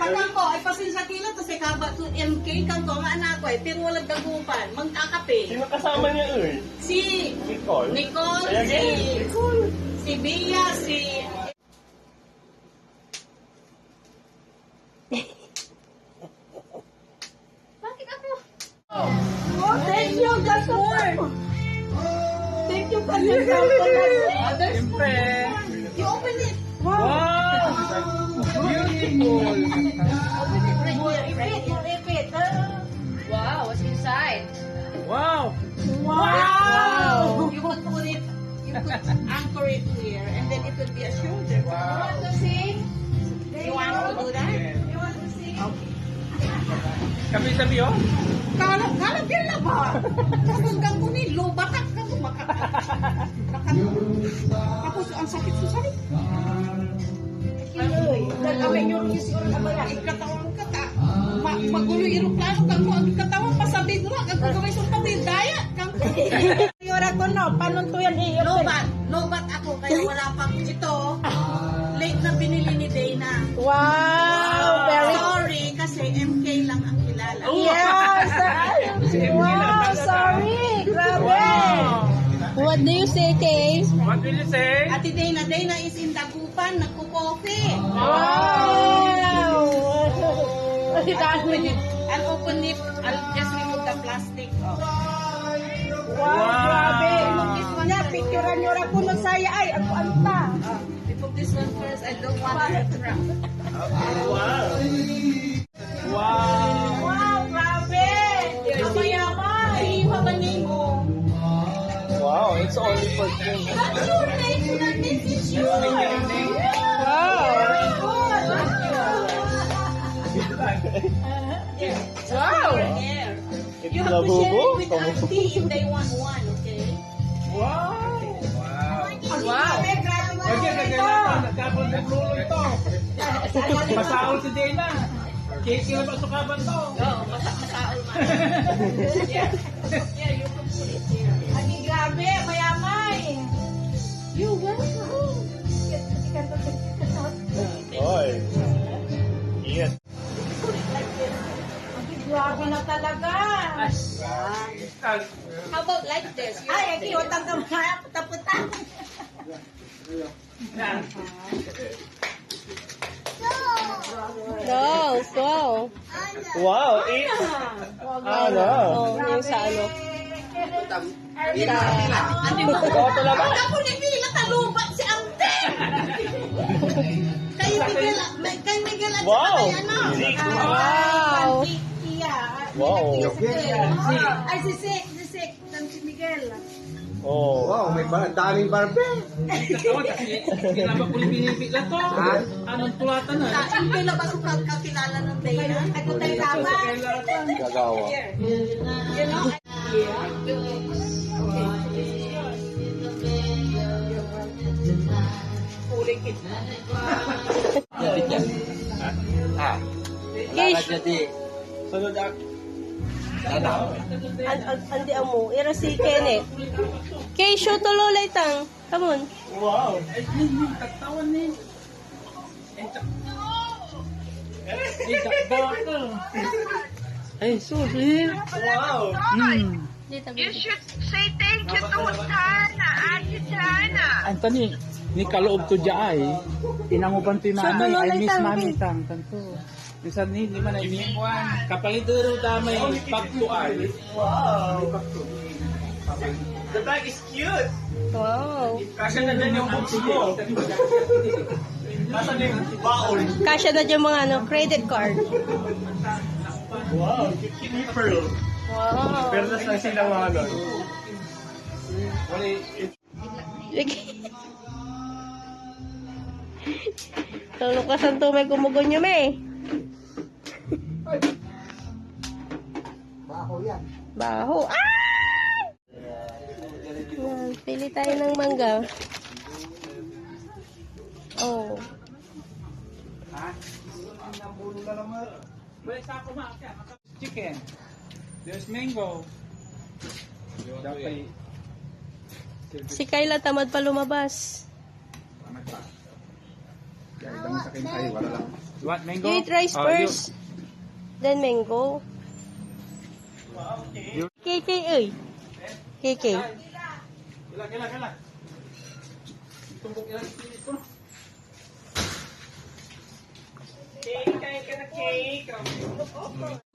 Pag ako, ay pasensya kila to si Kaba to MK kang to nga anak ko eh, pero walang dagupan, magkakape. Sino kasama niya Si Nicole. Nicole, Ayan, si Bea, si... Bakit ako? Oh, thank you, that's more. Thank you, Kanya. Siyempre. You open it. Wow! Beautiful. Repeat. Wow, what's inside? Wow! Wow! You would put it, you could anchor it here, and then it would be a shoulder. You want to see? You want to do that? You want to see? Kami oh. Kalam kila ba? Hanggang ko ni batak ka mo Tapos ang sakit sa sakit. Kami yung isyon na ba yan? Ikatawan ka ta. Magulo eroplano kang mo ang ikatawan pasabid ra kang gaway sa patid daya kang. Yora ko no, panuntuyan iyo. Lobat ako kaya wala pang ito. Late na binili ni Dana. Wow! Very Sorry kasi MK lang ang kilala. yes! Wow, sorry! Grabe! What do you say, Kay? What will you say? Ate Dana is in Dagupan, nagko-coffee. Wow! I'll open it. I'll just remove the plastic. Oh. Wow, grabe! Nya, picturean nyo ra kuno saya ay, ako anta. We put this one first. I don't want it to crack. Wow! Wow! Wow, grabe! Mayaman. Iiwa ba mo? Wow, it's only for you. That's your name. This is you. Wow! Wow! It's You have to share it with auntie if they want one, okay? Wow! Wow! Kasi nagkabon ng lulo ito. Masaol si Dana. Kikila ba sukaban to? Oh, masaol man. Yeah, you can put it here. Agi, grabe, mayamay! You're welcome. Oy. Yes. Agi, grabe na talaga! How about like this? Ay, agi, utang ka mga puta-puta. Go, go. Wow! Ano? Oh, yung sa ano. Ante mo. Ito lang ba? Ako ni Mila talubat si Ante. Kay Miguel at Wow! ano? Wow. Wow! Ay, si Sik, si Miguel. Oh. Wow, may daming barbe. Kawan kasi kinabak ko binibigla to. Anong tulatan na? Ante na ba kung kakilala ng Dana? Ako tayo dapat. Gagawa. You know? Uli kita. Kish, Sunod ako. andi mo. Ira si Kenneth. Kish, shoot to lolay tang. Come on. Wow! Ay, yung tatawan ni. Ay, sorry. Wow! You should say thank you to Tana, Ate Tana. Anthony, ni kaloob to diay. Inangupan to yung nanay. I miss mami tang. Tanto. Bisa ni, di man ay mimuan. Kapalidero damay pagtuan. Wow! The bag is cute! Wow. Kasi na din yung books mo. Nasa na yung baon. Kasya na dyan mga ano, credit card. Wow! Kini pearl. Wow. Pero na sila mga ano. Tulukasan to may kumugon nyo may. Baho yan. Baho. Ah! Yan, pili tayo ng mangga. Oh. Chicken. There's mango. Si Kayla tamad pa lumabas. kami sa akin. Ay, wala lang. You want mango? You eat rice Oh, first, then mango. KK, oy. KK. Kailan. Tumbok ilan ito. Cake, kain ka na cake.